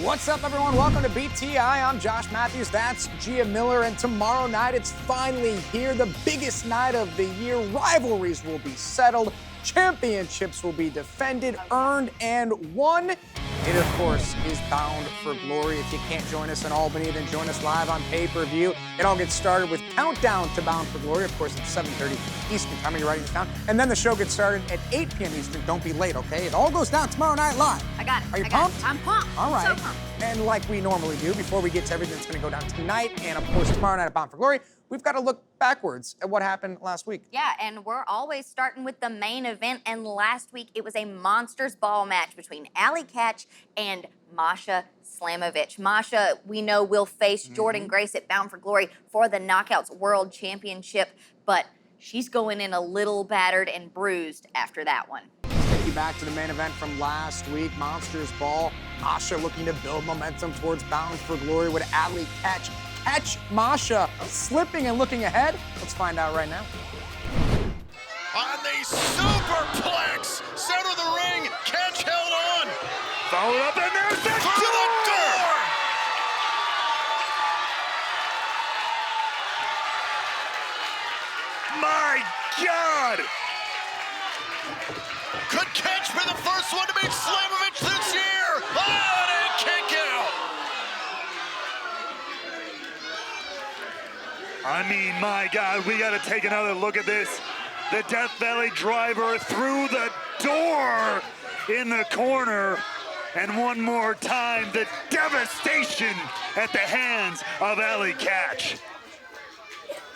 What's up, everyone? Welcome to BTI. I'm Josh Mathews. That's Gia Miller. And tomorrow night, it's finally here. The biggest night of the year. Rivalries will be settled. Championships will be defended, earned, and won. It, of course, is Bound for Glory. If you can't join us in Albany, then join us live on pay-per-view. It all gets started with Countdown to Bound for Glory. Of course, it's 7:30 Eastern Time. Are you writing this down? And then the show gets started at 8 p.m. Eastern. Don't be late, okay? It all goes down tomorrow night live. I got it. Are you pumped? I'm pumped. All right. So pumped. And like we normally do, before we get to everything that's going to go down tonight and, of course, tomorrow night at Bound for Glory, we've got to look backwards at what happened last week. Yeah, and we're always starting with the main event. And last week, it was a Monsters Ball match between Allie Katch and Masha Slamovich. Masha, we know, will face Jordan Grace at Bound for Glory for the Knockouts World Championship, but she's going in a little battered and bruised after that one. Take you back to the main event from last week, Monsters Ball. Masha looking to build momentum towards Bound for Glory with Allie Katch. Catch Masha slipping and looking ahead. Let's find out right now. On the superplex, center of the ring, Katch held on. Followed up, and there's the Through the door. My God! Could Katch be the first one to beat Slamovich this year? Oh, and a kick out. I mean, my God, we got to take another look at this. The Death Valley driver through the door in the corner. And one more time, the devastation at the hands of Allie Katch.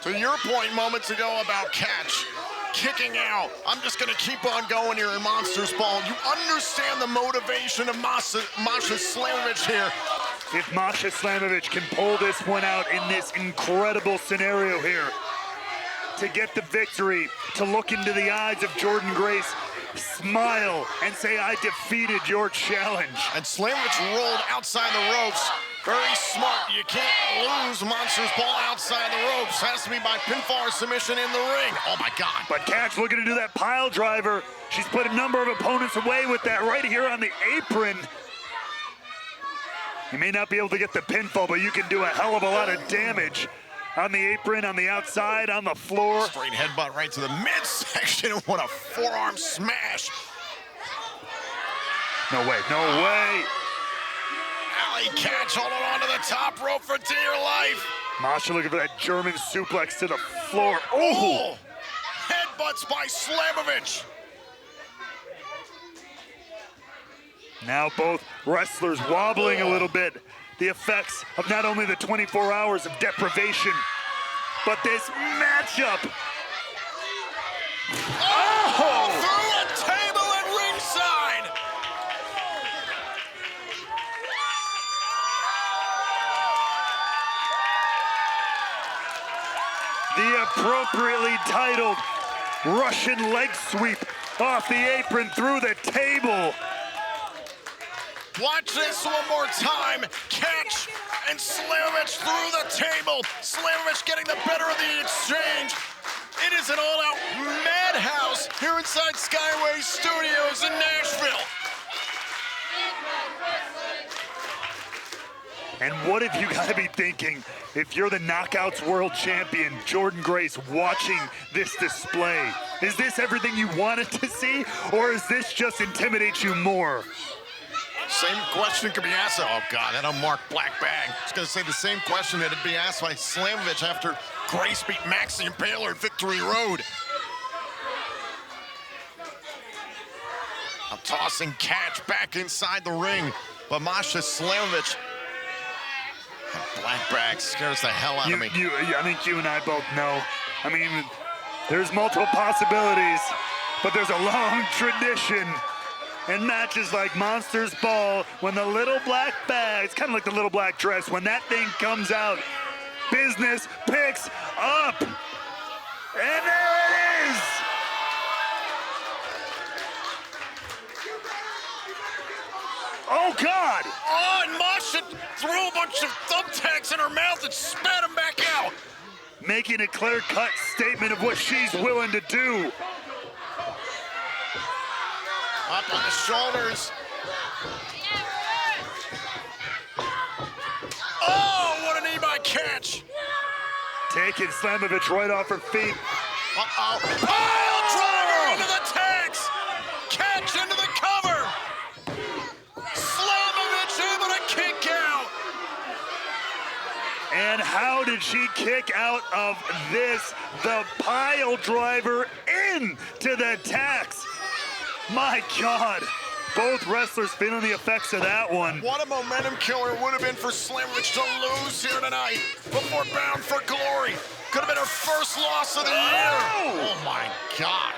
To your point moments ago about Katch kicking out, I'm just going to keep on going here in Monsters Ball. You understand the motivation of Masha Slamovich here. If Masha Slamovich can pull this one out in this incredible scenario here, to get the victory, to look into the eyes of Jordan Grace, smile, and say, I defeated your challenge. And Slamovich rolled outside the ropes. Very smart. You can't lose Monsters Ball outside the ropes. Has to be by pinfall or submission in the ring. Oh, my God. But Katch looking to do that pile driver. She's put a number of opponents away with that right here on the apron. You may not be able to get the pinfall, but you can do a hell of a lot of damage on the apron, on the outside, on the floor. Straight headbutt right to the midsection. What a forearm smash. No way, no way. Allie Katch holding on to the top rope for dear life. Masha looking for that German suplex to the floor. Oh! Headbutts by Slamovich. Now both wrestlers wobbling a little bit. The effects of not only the 24 hours of deprivation, but this matchup. Oh! Through a table at ringside. The appropriately titled Russian leg sweep off the apron through the table. Watch this one more time. Katch and Slamovich through the table. Slamovich getting the better of the exchange. It is an all-out madhouse here inside Skyway Studios in Nashville. And what have you got to be thinking if you're the Knockouts World Champion, Jordan Grace, watching this display? Is this everything you wanted to see, or is this just intimidate you more? Same question could be asked. Oh, God, that unmarked black bag. I was going to say the same question that would be asked by Slamovich after Grace beat Maxie Impaler at Victory Road. I'm tossing Katch back inside the ring, but Masha Slamovich, that black bag scares the hell out of me. I think you and I both know. I mean, there's multiple possibilities, but there's a long tradition in matches like Monsters Ball, when the little black bag, it's kind of like the little black dress, when that thing comes out, business picks up. And there it is. Oh, God. Oh, and Masha threw a bunch of thumbtacks in her mouth and spat them back out. Making a clear-cut statement of what she's willing to do. Up on the shoulders. shaking Slamovich right off her feet. Uh-oh. Pile driver into the tags. Catch into the cover. Slamovich able to kick out. And how did she kick out of this? The pile driver into the tax. My God. Both wrestlers feeling the effects of that one. What a momentum killer it would have been for Slamovich to lose here tonight before Bound for Glory. Could have been her first loss of the year. Oh my God.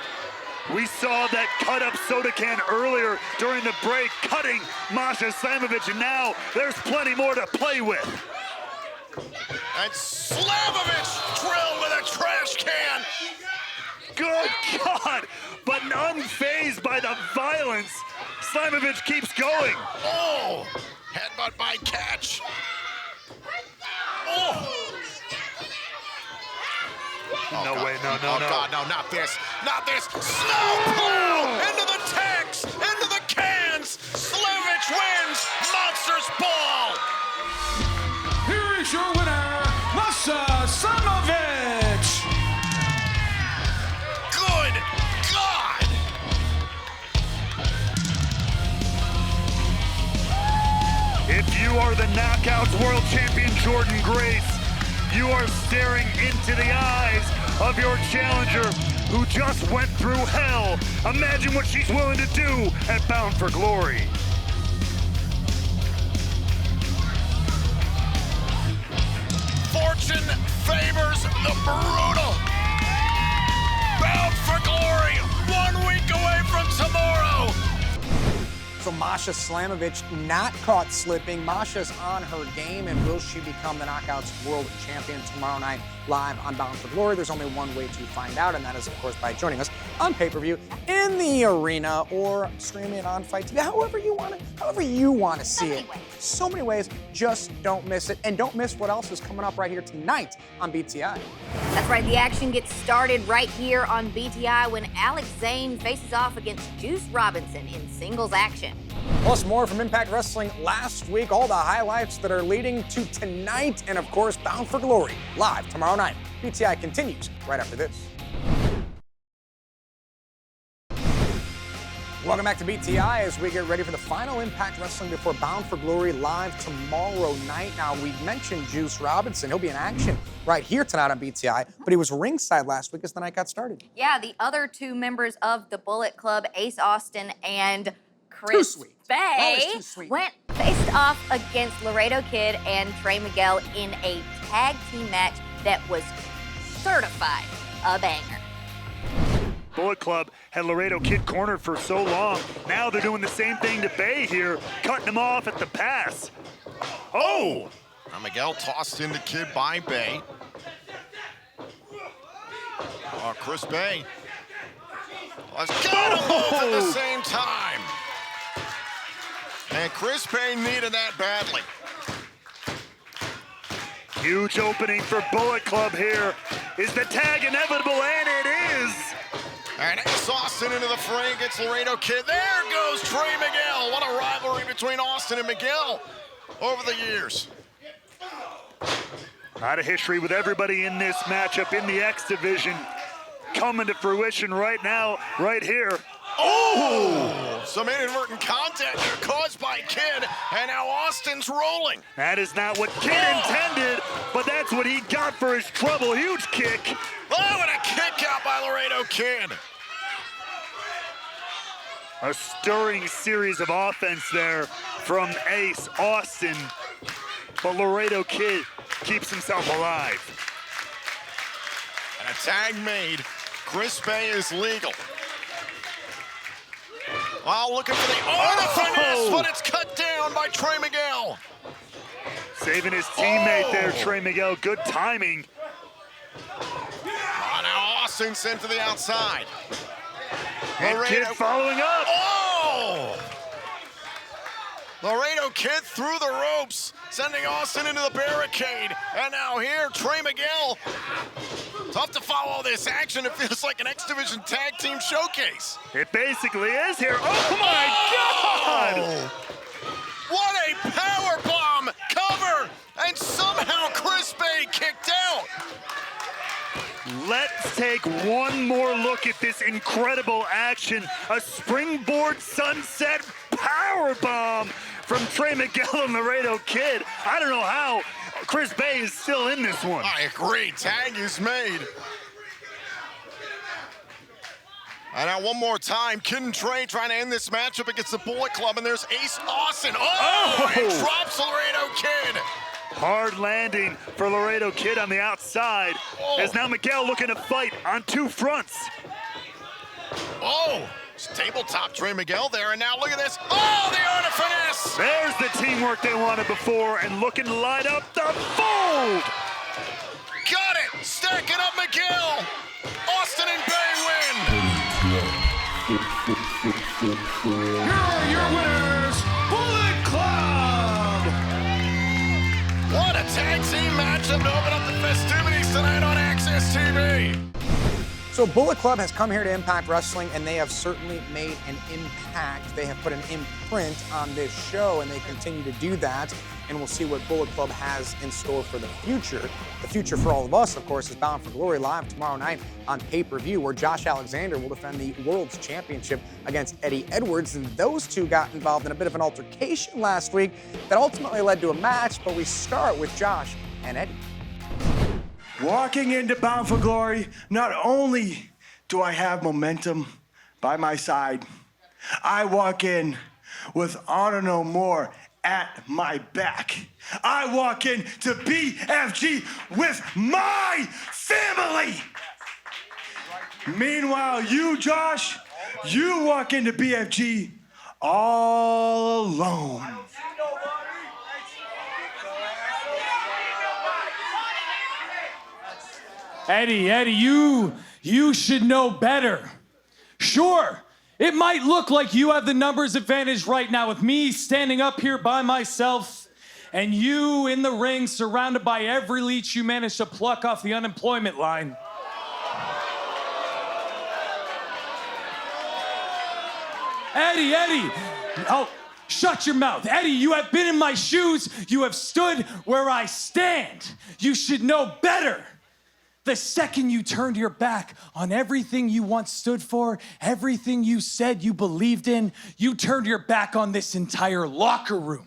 We saw that cut up soda can earlier during the break, cutting Masha Slamovich, and now there's plenty more to play with. And Slamovich drilled with a trash can. Good God, but unfazed by the violence, Slamovich keeps going. Oh, headbutt by Catch. Oh. No way, no. God, no, not this, not this. Snowplow into the tanks, into the cans. Slamovich wins Monsters Ball. Here is your winner, Masha Slamovich. Good God. If you are the Knockouts World Champion Jordan Grace, you are staring into the eyes of your challenger who just went through hell. Imagine what she's willing to do at Bound for Glory. Fortune favors the brutal. Bound for Glory, 1 week away from tomorrow. So Masha Slamovich not caught slipping. Masha's on her game, and will she become the Knockouts World Champion tomorrow night live on Bound for Glory? There's only one way to find out, and that is, of course, by joining us on pay-per-view in the arena or streaming it on Fight TV, however you want to see it. So many ways. Just don't miss it, and don't miss what else is coming up right here tonight on BTI. That's right, the action gets started right here on BTI when Alex Zayne faces off against Juice Robinson in singles action. Plus more from Impact Wrestling last week, all the highlights that are leading to tonight, and of course, Bound for Glory, live tomorrow night. BTI continues right after this. Welcome back to BTI as we get ready for the final Impact Wrestling before Bound for Glory live tomorrow night. Now, we mentioned Juice Robinson. He'll be in action right here tonight on BTI, but he was ringside last week as the night got started. Yeah, the other two members of the Bullet Club, Ace Austin and Chris Bay, faced off against Laredo Kid and Trey Miguel in a tag team match that was certified a banger. Bullet Club had Laredo Kid cornered for so long. Now they're doing the same thing to Bay here, cutting him off at the pass. Oh! Now Miguel tossed into Kid by Bay. Oh, Chris Bay. Let's got them both at the same time. And Chris Bay needed that badly. Huge opening for Bullet Club here. Is the tag inevitable? And it is! And Ace Austin into the fray against Laredo Kid. There goes Trey Miguel. What a rivalry between Austin and Miguel over the years. A lot of history with everybody in this matchup in the X division coming to fruition right now, right here. Oh! Some inadvertent contact here caused by Kid, and now Austin's rolling. That is not what Kid intended, but that's what he got for his trouble. Huge kick. Oh, and a kick out by Laredo Kid. A stirring series of offense there from Ace Austin, but Laredo Kid keeps himself alive. And a tag made. Chris Bay is legal. Oh, looking for the finesse, but it's cut down by Trey Miguel. Saving his teammate there, Trey Miguel. Good timing. Oh, now Austin sent to the outside. And Kid following up. Oh! Laredo Kid through the ropes, sending Austin into the barricade. And now here, Trey Miguel. Tough to follow this action. It feels like an X Division tag team showcase. It basically is here. Oh my God! What a power bomb cover! And somehow Chris Bay kicked out. let's take one more look at this incredible action. A springboard sunset powerbomb from Trey Miguel and Laredo Kid. I don't know how Chris Bay is still in this one. I agree, tag is made. And now one more time, Kid and Trey trying to end this matchup against the Bullet Club, and there's Ace Austin. Oh! And drops Laredo Kid. Hard landing for Laredo Kid on the outside. As now Miguel looking to fight on two fronts. Oh! Tabletop Trey Miguel there, and now look at this. Oh, the art of finesse! There's the teamwork they wanted before, and looking to light up the fold. Got it! Stacking up Miguel! Austin and Bay win! Here are your winners, Bullet Club! What a tag team matchup to open up the festivities tonight on Access TV. So Bullet Club has come here to Impact Wrestling, and they have certainly made an impact. They have put an imprint on this show, and they continue to do that. And we'll see what Bullet Club has in store for the future. The future for all of us, of course, is Bound for Glory live tomorrow night on pay-per-view, where Josh Alexander will defend the World's Championship against Eddie Edwards. And those two got involved in a bit of an altercation last week that ultimately led to a match. But we start with Josh and Eddie. Walking into Bound for Glory, not only do I have momentum by my side, I walk in with Honor No More at my back. I walk in to BFG with my family. Meanwhile, you, Josh, you walk into BFG all alone. Eddie, you should know better. Sure, it might look like you have the numbers advantage right now with me standing up here by myself and you in the ring surrounded by every leech you managed to pluck off the unemployment line. Eddie, oh, shut your mouth. Eddie, you have been in my shoes. You have stood where I stand. You should know better. The second you turned your back on everything you once stood for, everything you said you believed in, you turned your back on this entire locker room.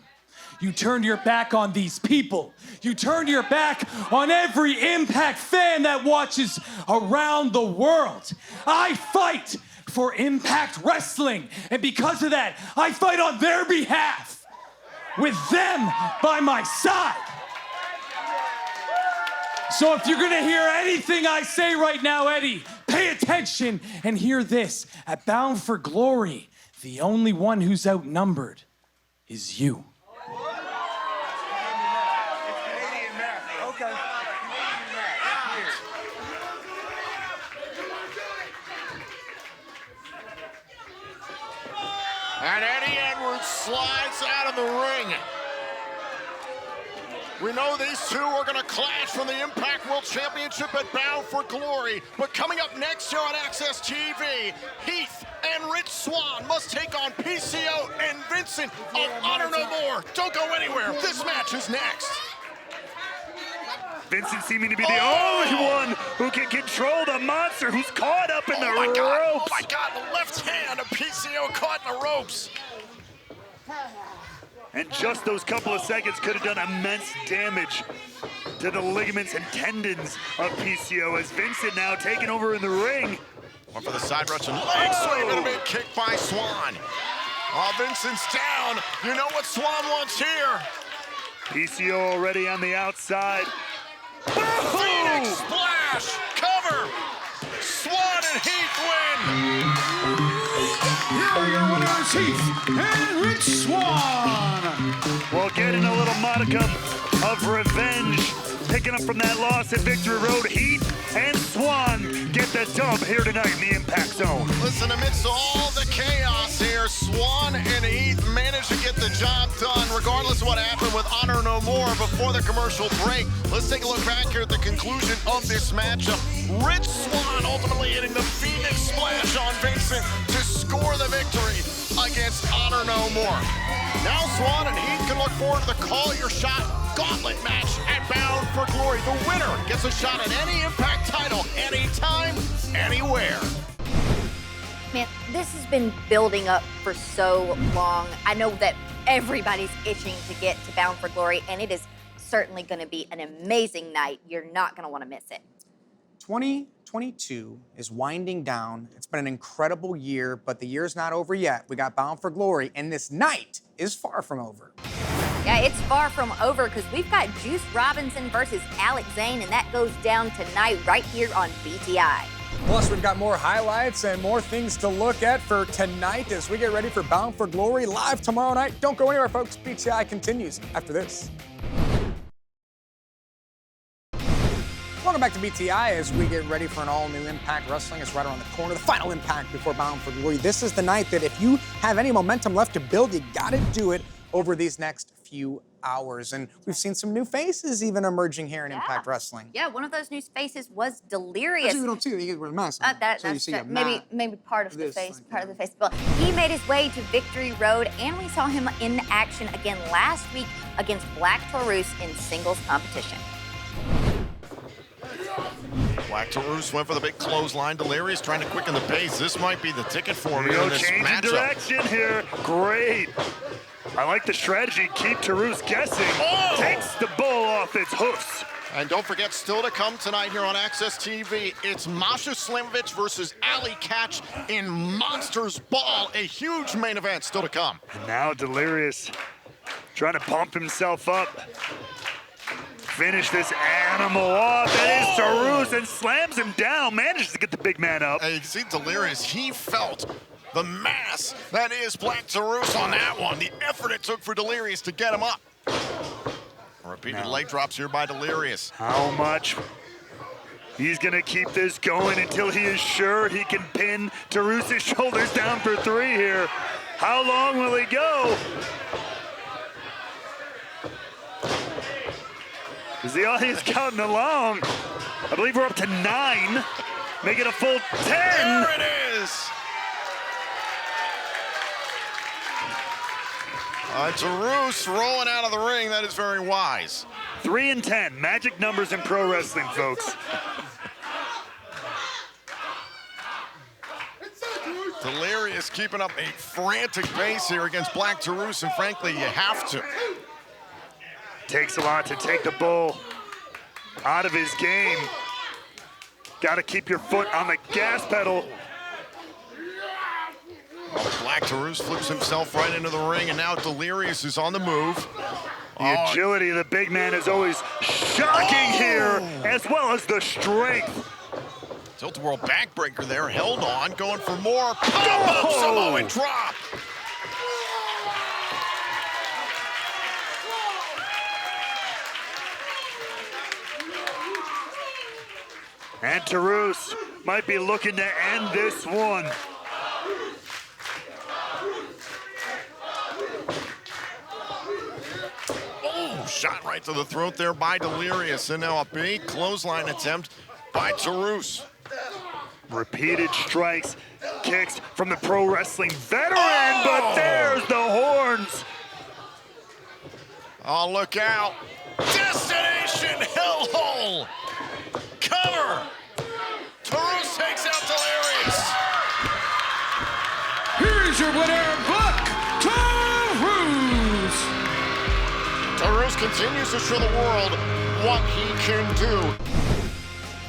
You turned your back on these people. You turned your back on every Impact fan that watches around the world. I fight for Impact Wrestling, and because of that, I fight on their behalf, with them by my side. So if you're gonna hear anything I say right now, Eddie, pay attention and hear this. At Bound for Glory, the only one who's outnumbered is you. Okay. And Eddie Edwards slides out of the ring. We know these two are going to clash from the Impact World Championship at Bound for Glory. But coming up next here on Access TV, Heath and Rich Swann must take on PCO and Vincent of Honor No More. Don't go anywhere. This match is next. Vincent seeming to be the only one who can control the monster who's caught up in the ropes. Oh my God, the left hand of PCO caught in the ropes. And just those couple of seconds could have done immense damage to the ligaments and tendons of PCO, as Vincent now taking over in the ring. One for the side rush and leg sweep and a big kick by Swann. Oh, Vincent's down. You know what Swann wants here. PCO already on the outside. Phoenix splash, cover. Swann and Heath win. Here are your winners, Heath and Rich Swann. Well, getting a little modicum of revenge, picking up from that loss at Victory Road. Heath and Swann get the dub here tonight in the Impact Zone. Listen, amidst all the chaos here, Swann and Heath managed to get the job done, regardless of what happened with Honor No More before the commercial break. Let's take a look back here at the conclusion of this matchup. Rich Swann ultimately hitting the Phoenix splash on Vincent to score the victory. against Honor No More. Now Swan and Heath can look forward to the Call Your Shot Gauntlet match at Bound for Glory. The winner gets a shot at any Impact title, anytime, anywhere. Man, this has been building up for so long. I know that everybody's itching to get to Bound for Glory, and it is certainly going to be an amazing night. You're not going to want to miss it. 2022 is winding down. It's been an incredible year, but the year's not over yet. We got Bound for Glory, and this night is far from over. Yeah, it's far from over because we've got Juice Robinson versus Alex Zayne, and that goes down tonight right here on BTI. Plus, we've got more highlights and more things to look at for tonight as we get ready for Bound for Glory live tomorrow night. Don't go anywhere, folks. BTI continues after this. Welcome back to BTI as we get ready for an all-new Impact Wrestling. It's right around the corner, the final Impact before Bound for Glory. This is the night that if you have any momentum left to build, you got to do it over these next few hours. And we've seen some new faces even emerging here in Impact Wrestling. Yeah, one of those new faces was Delirious. Actually, we don't see it. You wear a mask. Maybe part of the face, Well, he made his way to Victory Road, and we saw him in action again last week against Black Taurus in singles competition. Black Taurus went for the big clothesline. Delirious trying to quicken the pace. This might be the ticket for him in this matchup. Direction here. Great. I like the strategy. Keep Taurus guessing. Oh! Takes the bull off its hoofs. And don't forget, still to come tonight here on Access TV, it's Masha Slamovich versus Ali Catch in Monsters Ball. A huge main event still to come. And now Delirious trying to pump himself up. Finish this animal off. That is Taurus and slams him down. Manages to get the big man up. And you can see Delirious, he felt the mass that is Black Taurus on that one. The effort it took for Delirious to get him up. Repeated leg drops here by Delirious. How much? He's going to keep this going until he is sure he can pin Taurus' shoulders down for 3 here. How long will he go? Is the audience counting along? I believe we're up to 9. Make it a full 10. There it is. Taurus rolling out of the ring. That is very wise. 3 and 10. Magic numbers in pro wrestling, folks. Delirious keeping up a frantic pace here against Black Taurus, and frankly, you have to. Takes a lot to take the bull out of his game. Got to keep your foot on the gas pedal. Black Taurus flips himself right into the ring, and now Delirious is on the move. The agility of the big man is always shocking here, as well as the strength. Tilt-a-whirl backbreaker there, held on, going for more. Pop-up Samoan drop. And Taurus might be looking to end this one. Oh, shot right to the throat there by Delirious. And now a big clothesline attempt by Taurus. Repeated strikes, kicks from the pro wrestling veteran, but there's the horns. Oh, look out. Destination Hellhole. Cover. Taurus takes out Delirious. Here's your winner, Black Taurus. Taurus continues to show the world what he can do.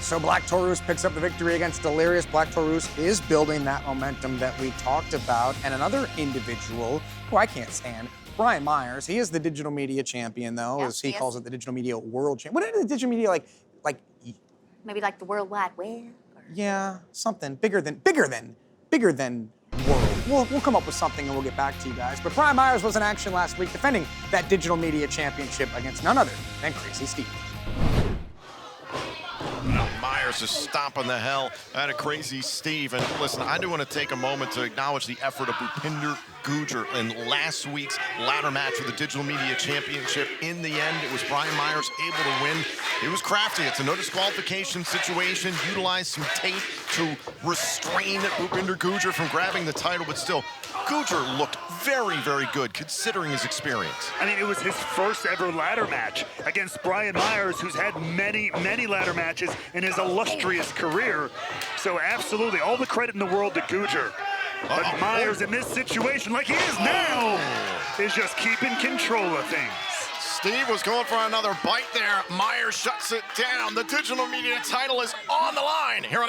So Black Taurus picks up the victory against Delirious. Black Taurus is building that momentum that we talked about. And another individual who I can't stand, Brian Myers. He is the digital media champion, though, as he calls it, the digital media world champion. What is the digital media like? Maybe like the World Wide Web? Yeah, something bigger than world. We'll come up with something and we'll get back to you guys. But Brian Myers was in action last week defending that digital media championship against none other than Crazy Steve. Myers is stomping the hell out of Crazy Steve. And listen, I do want to take a moment to acknowledge the effort of Bhupinder Gujar in last week's ladder match for the Digital Media Championship. In the end, it was Brian Myers able to win. It was crafty. It's a no disqualification situation. Utilized some tape to restrain Bhupinder Gujar from grabbing the title, but still, Gujar looked very, very good considering his experience. I mean, it was his first ever ladder match against Brian Myers, who's had many, many ladder matches in his illustrious career. So absolutely, all the credit in the world to Gujar. But Myers in this situation, like he is now, is just keeping control of things. Steve was going for another bite there. Myers shuts it down. The digital media title is on the line here on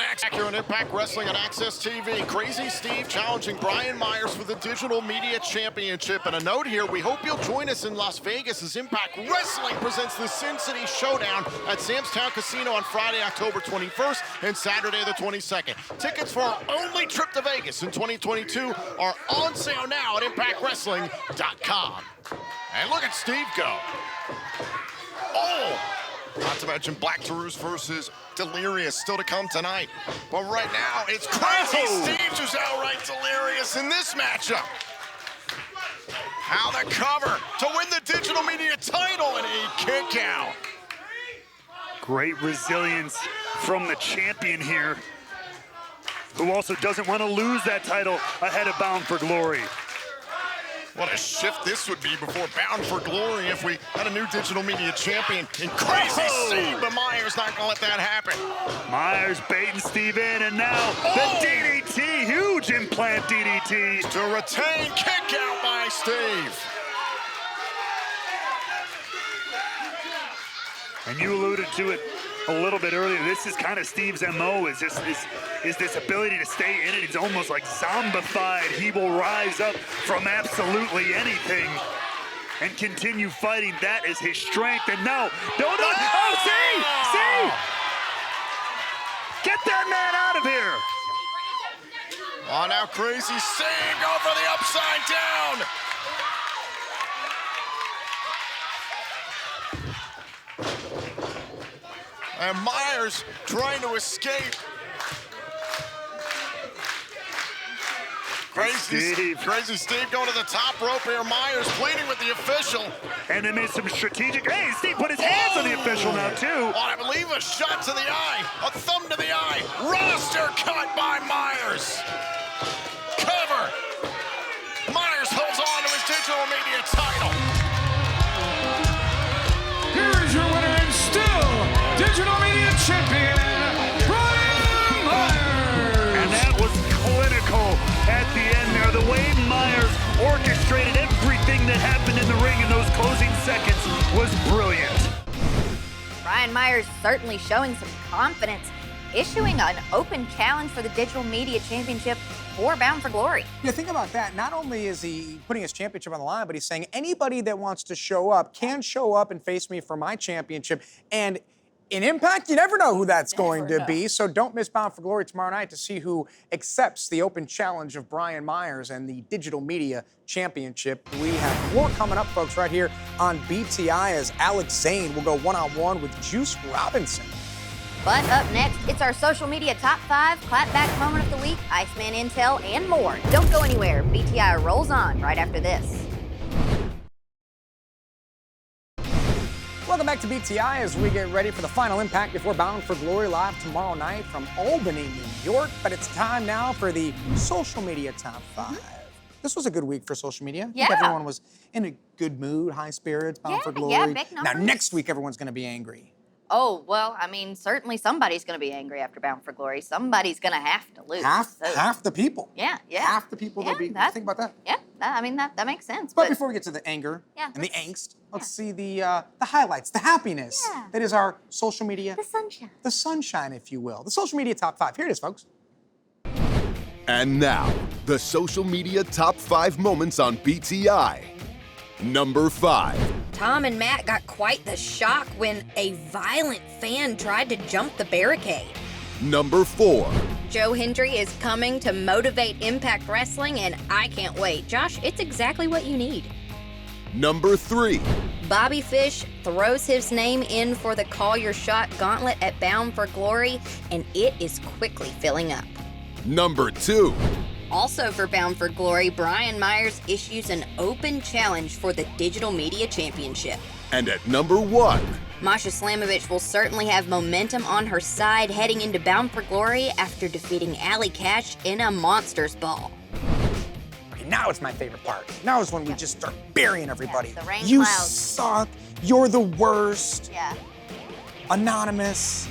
Impact Wrestling on Access TV. Crazy Steve challenging Brian Myers for the digital media championship. And a note here, we hope you'll join us in Las Vegas as Impact Wrestling presents the Sin City Showdown at Sam's Town Casino on Friday, October 21st and Saturday the 22nd. Tickets for our only trip to Vegas in 2022 are on sale now at ImpactWrestling.com. And look at Steve go. Oh! Not to mention Black Taurus versus Delirious still to come tonight. But right now, it's Crazy Steve who's outright delirious in this matchup. How the cover to win the digital media title and a kick out. Great resilience from the champion here, who also doesn't want to lose that title ahead of Bound for Glory. What a shift this would be before Bound for Glory if we had a new digital media champion in Crazy Steve, but Myers not gonna let that happen. Myers baiting Steve in, and now the DDT, huge implant DDT. To retain, kick out by Steve. And you alluded to it a little bit earlier. This is kind of Steve's MO, is this ability to stay in it. He's almost like zombified. He will rise up from absolutely anything and continue fighting. That is his strength. And now, see! Get that man out of here! Oh, now Crazy Steve go for the upside down. And Myers trying to escape. Crazy Steve going to the top rope here. Myers pleading with the official. And they made some strategic. Hey, Steve put his hands on the official now, too. Oh, I believe a shot to the eye. A thumb to the eye. Roster cut by Myers. Cover. Myers holds on to his digital media title. Here's your winner and still digital media champion, Brian Myers. And that was clinical at the end there. The way Myers orchestrated everything that happened in the ring in those closing seconds was brilliant. Brian Myers certainly showing some confidence, issuing an open challenge for the digital media championship for Bound for Glory. Yeah, think about that. Not only is he putting his championship on the line, but he's saying anybody that wants to show up can show up and face me for my championship. And in Impact, you never know who that's going to be, so don't miss Bound for Glory tomorrow night to see who accepts the open challenge of Brian Myers and the Digital Media Championship. We have more coming up, folks, right here on BTI as Alex Zayne will go one-on-one with Juice Robinson. But up next, it's our social media top 5, clapback moment of the week, Iceman Intel, and more. Don't go anywhere. BTI rolls on right after this. Welcome back to BTI as we get ready for the final impact before Bound for Glory live tomorrow night from Albany, New York. But it's time now for the social media top 5. This was a good week for social media. I think everyone was in a good mood, high spirits, Bound for Glory. Yeah, big now, numbers. next week, everyone's going to be angry. Oh, well, I mean, certainly somebody's going to be angry after Bound for Glory. Somebody's going to have to lose. Half the people. Yeah. Half the people will be. Think about that. Yeah, that makes sense. But before we get to the anger and the angst, let's see the highlights, the happiness that is our social media. The sunshine. The sunshine, if you will. The social media top 5. Here it is, folks. And now, the social media top 5 moments on BTI. Number 5. Tom and Matt got quite the shock when a violent fan tried to jump the barricade. Number 4. Joe Hendry is coming to motivate Impact Wrestling, and I can't wait. Josh, it's exactly what you need. Number 3. Bobby Fish throws his name in for the Call Your Shot gauntlet at Bound for Glory, and it is quickly filling up. Number 2. Also for Bound for Glory, Brian Myers issues an open challenge for the Digital Media Championship. And at number 1. Masha Slamovich will certainly have momentum on her side heading into Bound for Glory after defeating Allie Katch in a Monsters Ball. now it's my favorite part. Now is when we just start burying everybody. the rain You clouds. suck. You're the worst. Yeah. Anonymous.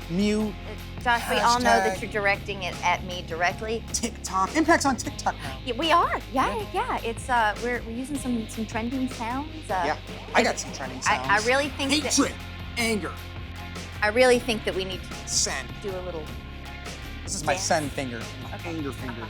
Mute. Josh, we all know that Hashtag. you're directing it at me directly. TikTok. Impact's on TikTok now. Yeah, we are. Yeah. It's we're using some trending sounds. Yeah. I got some trending sounds. I really think Hatred. Anger. I really think that we need to Send. do a little. This is my dance. send finger. My anger finger.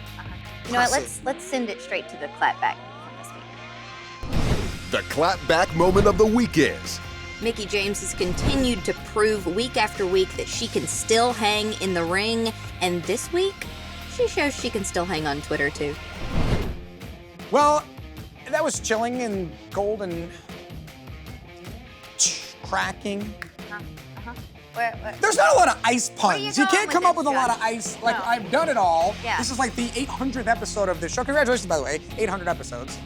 You know what? Press Let's send it straight to the clapback from this week. The clapback moment of the week is Mickie James has continued to prove week after week that she can still hang in the ring, and this week, she shows she can still hang on Twitter too. Well, that was chilling and cold and cracking. Where? There's not a lot of ice Where you puns. You going can't with come up this, with a lot Josh? of ice. Like, No. I've done it all. Yeah. This is like the 800th episode of the show. Congratulations, by the way, 800 episodes.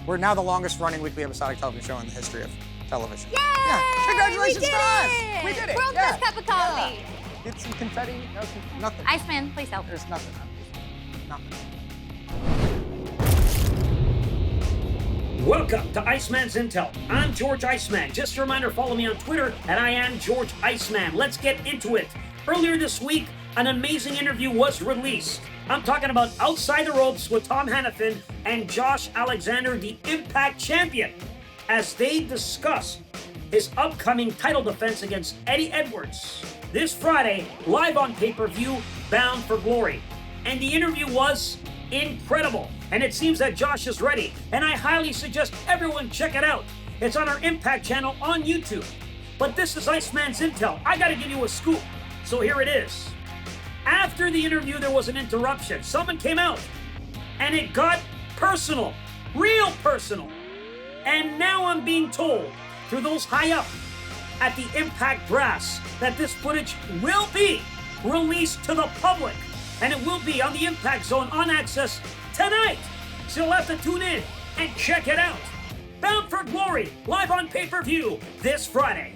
We're now the longest running weekly episodic television show in the history of television. Yay! Yeah. Congratulations we did to us. it! We did it. World's Yeah. best cup of coffee. Yeah. Get some confetti. No, nothing. Iceman, please help. There's nothing. Nothing. Welcome to Iceman's Intel. I'm George Iceman. Just a reminder, follow me on Twitter at I am George Iceman. Let's get into it. Earlier this week, an amazing interview was released. I'm talking about Outside the Ropes with Tom Hannafin and Josh Alexander, the Impact Champion, as they discuss his upcoming title defense against Eddie Edwards this Friday, live on pay-per-view, Bound for Glory. And the interview was incredible. And it seems that Josh is ready. And I highly suggest everyone check it out. It's on our Impact channel on YouTube. But this is Iceman's Intel. I gotta give you a scoop. So here it is. After the interview, there was an interruption. Someone came out. And it got personal. Real personal. And now I'm being told, through those high up at the Impact brass, that this footage will be released to the public. And it will be on the Impact Zone on Access tonight. So you'll have to tune in and check it out. Bound for Glory, live on pay-per-view this Friday.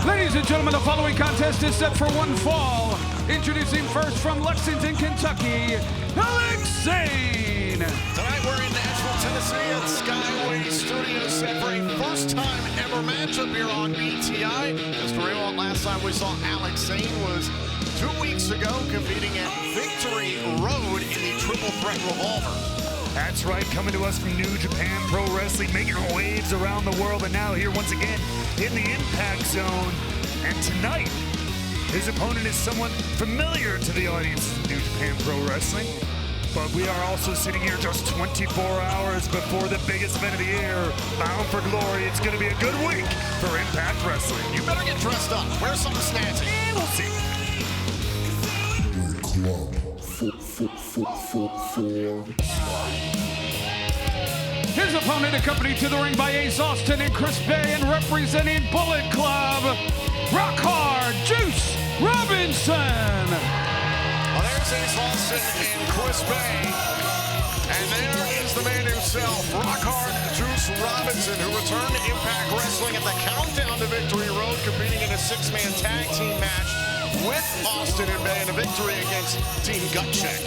Ladies and gentlemen, the following contest is set for one fall. Introducing first from Lexington, Kentucky, Alex Zayne. Tonight we're in Nashville, Tennessee at Skyway Studios set for a first time ever matchup here on BTI. Just to remind, last time we saw Alex Zayne was 2 weeks ago competing at Victory Road in the Triple Threat Revolver. That's right, coming to us from New Japan Pro Wrestling, making waves around the world, and now here once again in the Impact Zone. And tonight, his opponent is someone familiar to the audience of New Japan Pro Wrestling. But we are also sitting here just 24 hours before the biggest event of the year, Bound for Glory. It's going to be a good week for Impact Wrestling. You better get dressed up. Wear something snazzy. We'll see. His opponent accompanied to the ring by Ace Austin and Chris Bay, and representing Bullet Club, Rock Hard Juice Robinson. Well, there's Ace Austin and Chris Bay. And there is the man himself, Rock Hard Juice Robinson, who returned to Impact Wrestling at the Countdown to Victory Road, competing in a six-man tag team match with Austin and Bay in a victory against Team Gutcheck.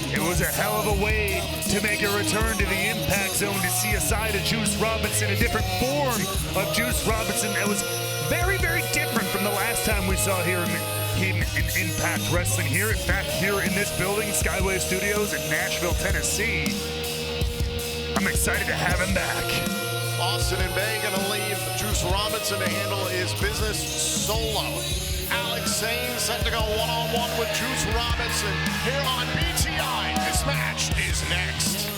It was a hell of a way to make a return to the Impact Zone, to see a side of Juice Robinson, a different form of Juice Robinson that was very, very different from the last time we saw him in Impact Wrestling here. In fact, here in this building, Skyway Studios in Nashville, Tennessee. I'm excited to have him back. Austin and Bay gonna leave Juice Robinson to handle his business solo. Alex Zayne set to go one-on-one with Juice Robinson here on BTI. This match is next.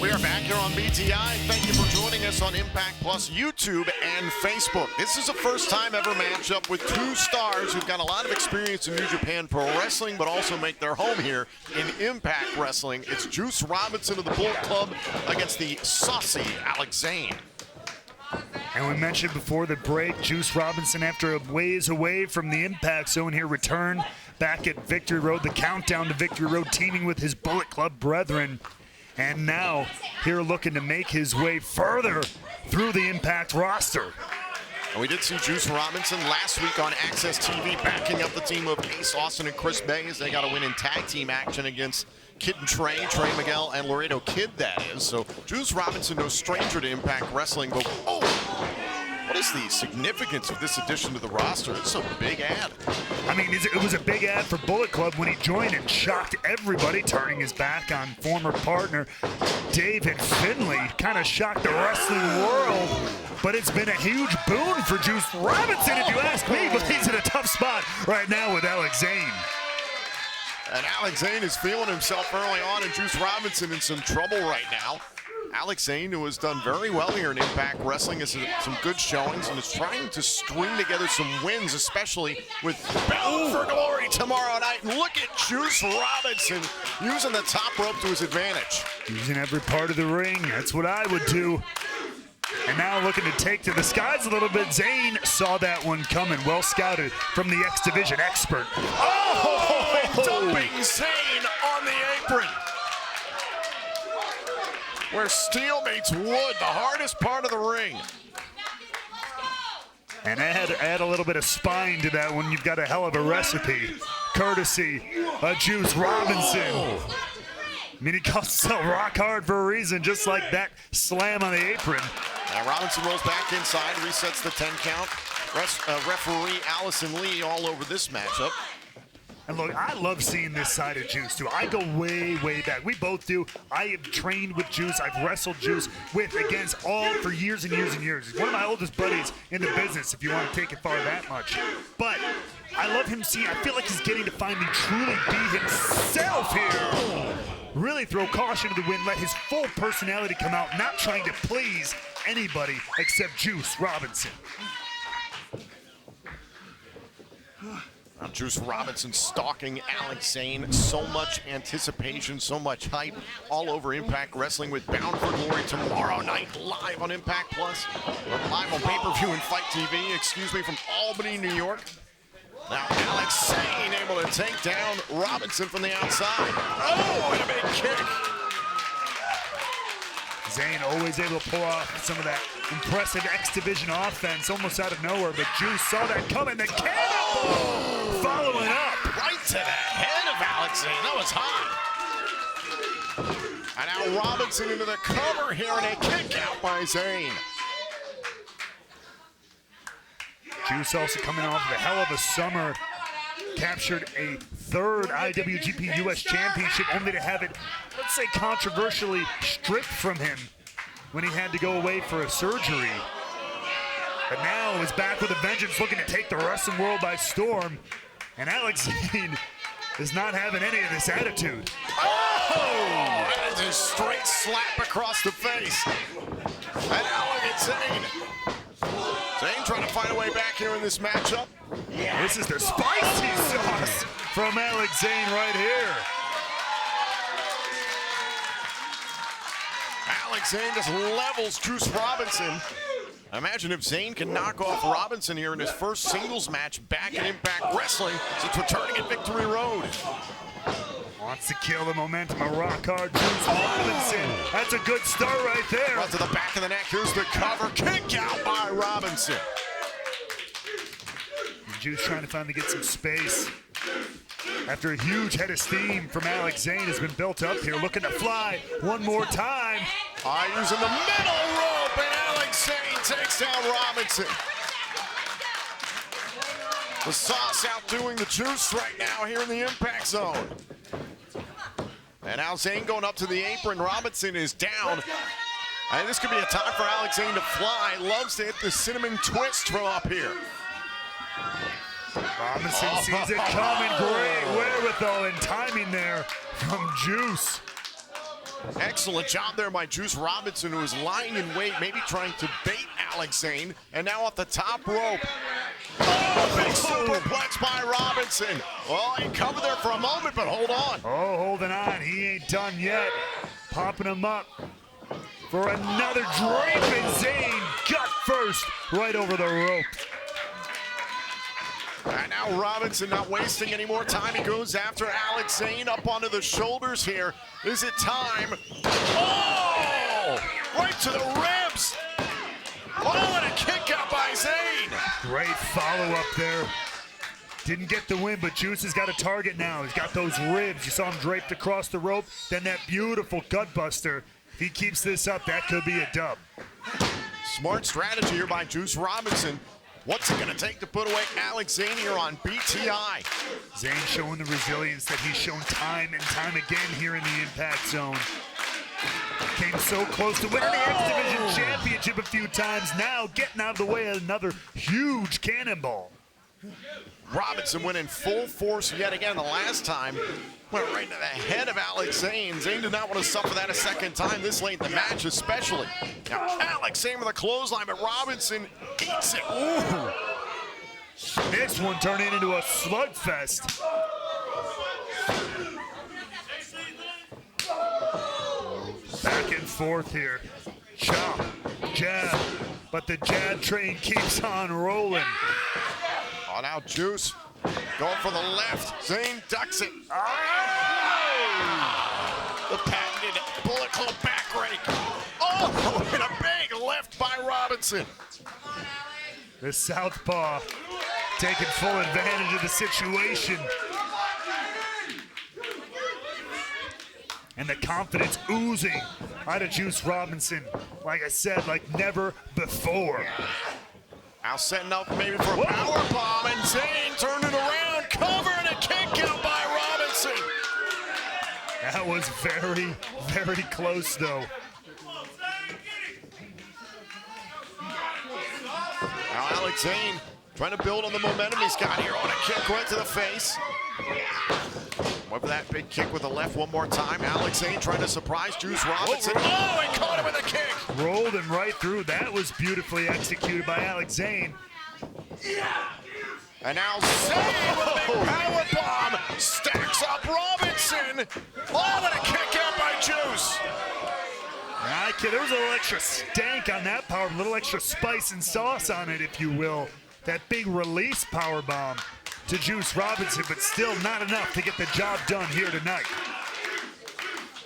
We are back here on BTI. Thank you for joining us on Impact Plus YouTube and Facebook. This is a first-time ever matchup with two stars who've got a lot of experience in New Japan Pro Wrestling, but also make their home here in Impact Wrestling. It's Juice Robinson of the Bullet Club against the saucy Alex Zayne. And we mentioned before the break, Juice Robinson, after a ways away from the Impact Zone here, returned back at Victory Road, the Countdown to Victory Road, teaming with his Bullet Club brethren. And now, here looking to make his way further through the Impact roster. And we did see Juice Robinson last week on Access TV backing up the team of Ace Austin and Chris Bay as they got a win in tag team action against Kid and Trey Miguel, and Laredo Kid, that is. So Juice Robinson, no stranger to Impact Wrestling, but what is the significance of this addition to the roster? It's a big ad. I mean, it was a big ad for Bullet Club when he joined and shocked everybody, turning his back on former partner David Finlay. Kind of shocked the wrestling world, but it's been a huge boon for Juice Robinson, if you ask me, but he's in a tough spot right now with Alex Zayne. And Alex Zayne is feeling himself early on, and Juice Robinson in some trouble right now. Alex Zayne, who has done very well here in Impact Wrestling, has some good showings and is trying to string together some wins, especially with Bound for Glory tomorrow night. And look at Juice Robinson using the top rope to his advantage. Using every part of the ring, that's what I would do. And now looking to take to the skies a little bit. Zayne saw that one coming, well scouted from the X Division expert. Dumping Zayne on the apron. Where steel meets wood, the hardest part of the ring. And add a little bit of spine to that one. You've got a hell of a recipe, courtesy of Juice Robinson. I mean, he calls himself rock hard for a reason, just like that slam on the apron. Now Robinson rolls back inside, resets the 10 count. Referee Allison Lee all over this matchup. And look, I love seeing this side of Juice, too. I go way, way back. We both do. I have trained with Juice. I've wrestled Juice against all for years and years and years. He's one of my oldest buddies in the business, if you want to take it far that much. But I love him seeing, I feel like he's getting to finally truly be himself here. Really throw caution to the wind, let his full personality come out, not trying to please anybody except Juice Robinson. Now Juice Robinson stalking Alex Zayne. So much anticipation, so much hype all over Impact Wrestling with Bound for Glory tomorrow night live on Impact Plus. Or live on pay-per-view and Fight TV, from Albany, New York. Now Alex Zayne able to take down Robinson from the outside. Oh, and a big kick. Zayne always able to pull off some of that impressive X Division offense almost out of nowhere, but Juice saw that coming. The cannonball following up. Right to the head of Alex Zayne. That was hot. And now Robinson into the cover here and a kick out by Zayne. Juice also coming off of a hell of a summer. Captured a third IWGP US Championship, only to have it, let's say, controversially stripped from him when he had to go away for a surgery. But now is back with a vengeance, looking to take the wrestling world by storm. And Alex Zayne is not having any of this attitude. Oh! That is a straight slap across the face. And now look at Zayne. Zayne trying to find a way back here in this matchup. Yeah. This is the spicy sauce from Alex Zayne right here. Alex Zayne just levels Juice Robinson. Imagine if Zayne can knock off Robinson here in his first singles match back in Impact Wrestling since returning at Victory Road. Wants to kill the momentum of rock hard Juice Robinson. That's a good start right there. Right to the back of the neck. Here's the cover. Kick out by Robinson. Juice trying to finally get some space after a huge head of steam from Alex Zayne has been built up here, looking to fly one more time. Using the middle rope, and Alex Zayne takes down Robinson. The sauce outdoing the Juice right now here in the Impact Zone. And now Zayne going up to the apron. Robinson is down. And this could be a time for Alex Zayne to fly. Loves to hit the cinnamon twist from up here. Robinson sees it coming. Great wherewithal and timing there from Juice. Excellent job there by Juice Robinson, who was lying in wait, maybe trying to bait Alex Zayne. And now off the top rope. Oh, big superplex by Robinson. Well, he covered there for a moment, but hold on. Oh, holding on. He ain't done yet. Popping him up for another draping Zayne. Gut first, right over the rope. And now Robinson not wasting any more time. He goes after Alex Zayne up onto the shoulders here. Is it time? Oh! Right to the ribs. Oh, and a kick out by Zayne. Great follow-up there. Didn't get the win, but Juice has got a target now. He's got those ribs. You saw him draped across the rope. Then that beautiful gut buster. If he keeps this up, that could be a dub. Smart strategy here by Juice Robinson. What's it gonna take to put away Alex Zayne here on BTI? Zayne showing the resilience that he's shown time and time again here in the Impact Zone. Came so close to winning the X Division Championship a few times. Now getting out of the way of another huge cannonball. Robinson went in full force yet again. The last time went right to the head of Alex Zayne. Zayne did not want to suffer that a second time this late in the match especially. Now Alex Zayne with a clothesline, but Robinson eats it. Ooh. This one turning into a slugfest. Back and forth here. Chop, jab, but the jab train keeps on rolling. Oh, now Juice going for the left. Zayne ducks it. Oh! The patented Bullet Club back rake. Oh, and a big left by Robinson. The southpaw taking full advantage of the situation. And the confidence oozing out of Juice Robinson. Like I said, like never before. Now setting up maybe for a power bomb, and Zayne turned it around, cover, and a kick out by Robinson. That was very, very close though. Now Alex Zayne trying to build on the momentum he's got here on a kick right to the face. Went for that big kick with the left one more time. Alex Zayne trying to surprise Juice Robinson. Oh, and caught him with a kick. Rolled him right through. That was beautifully executed by Alex Zayne. And now Zayne with a big power bomb. Stacks up Robinson. Oh, and a kick out by Juice. There was a little extra stank on that power, a little extra spice and sauce on it, if you will. That big release power bomb to Juice Robinson, but still not enough to get the job done here tonight.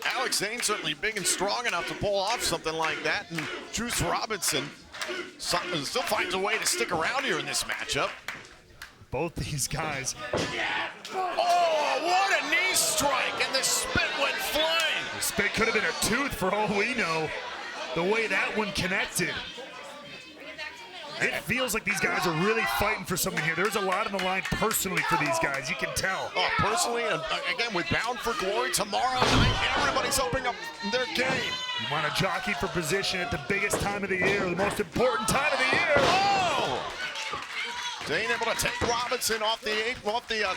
Alex Zayne certainly big and strong enough to pull off something like that, and Juice Robinson still finds a way to stick around here in this matchup. Both these guys. Oh, what a knee strike, and the spit went flying. The spit could have been a tooth for all we know, the way that one connected. It feels like these guys are really fighting for something here. There's a lot on the line personally for these guys. You can tell. Oh, personally, and again, with Bound for Glory tomorrow night, everybody's opening up their game. You want to jockey for position at the biggest time of the year, the most important time of the year. Oh! Zayne able to take Robinson off the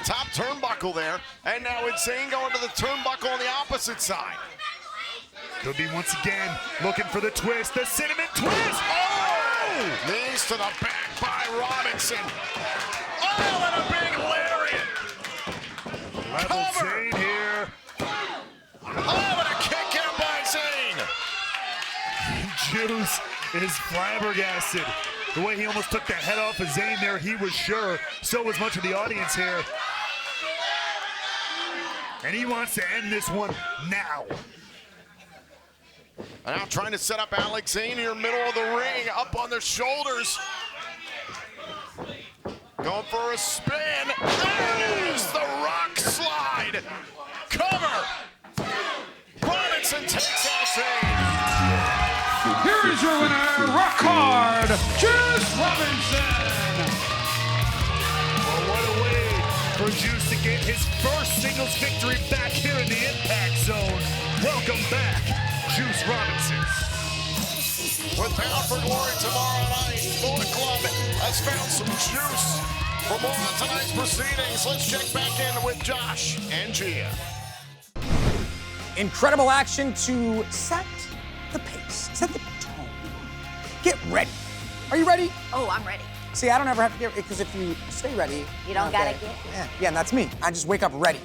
top turnbuckle there. And now it's Zayne going to the turnbuckle on the opposite side. Could be once again looking for the twist, the cinnamon twist. Oh! Knees to the back by Robinson. Oh, and a big lariat. Level Zayne here. Oh, and a kick out by Zayne. Juice is flabbergasted. The way he almost took the head off of Zayne there, he was sure. So was much of the audience here. And he wants to end this one now. And now trying to set up Alex Zayne here, middle of the ring, up on the shoulders. Going for a spin. There's the rock slide. Cover. Robinson takes off Zayne. Here is your winner, Rock Hard, Juice Robinson. Well, what a way for Juice to get his first singles victory back here in the Impact Zone. Welcome back, Juice Robinson. With Bound for Glory tomorrow night, Bullet Club has found some juice. For more on tonight's proceedings, let's check back in with Josh and Gia. Incredible action to set the pace, set the tone. Get ready. Are you ready? Oh, I'm ready. See, I don't ever have to get ready, because if you stay ready, You don't gotta get. Yeah, and that's me. I just wake up ready.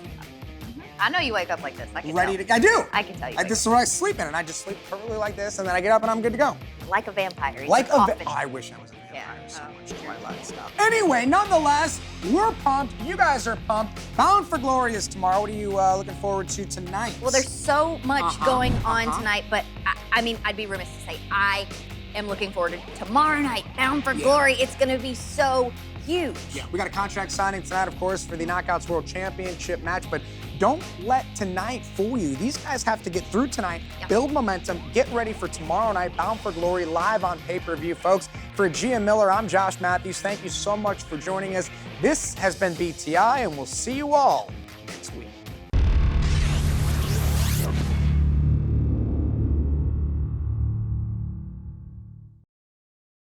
I know you wake up like this. I can Ready tell. to, I do. I can tell you. This is where I sleep in, and I just sleep perfectly like this, and then I get up and I'm good to go. Like a vampire. Like a vampire. I wish I was a vampire. Yeah. so much joy. Let's stop. Anyway, nonetheless, we're pumped. You guys are pumped. Bound for Glory is tomorrow. What are you looking forward to tonight? Well, there's so much going on tonight, but I mean, I'd be remiss to say I am looking forward to tomorrow night, Bound for Glory. It's going to be so huge. Yeah, we got a contract signing tonight, of course, for the Knockouts World Championship match, but don't let tonight fool you. These guys have to get through tonight, build momentum, get ready for tomorrow night, Bound for Glory, live on pay-per-view, folks. For Gia Miller, I'm Josh Mathews. Thank you so much for joining us. This has been BTI, and we'll see you all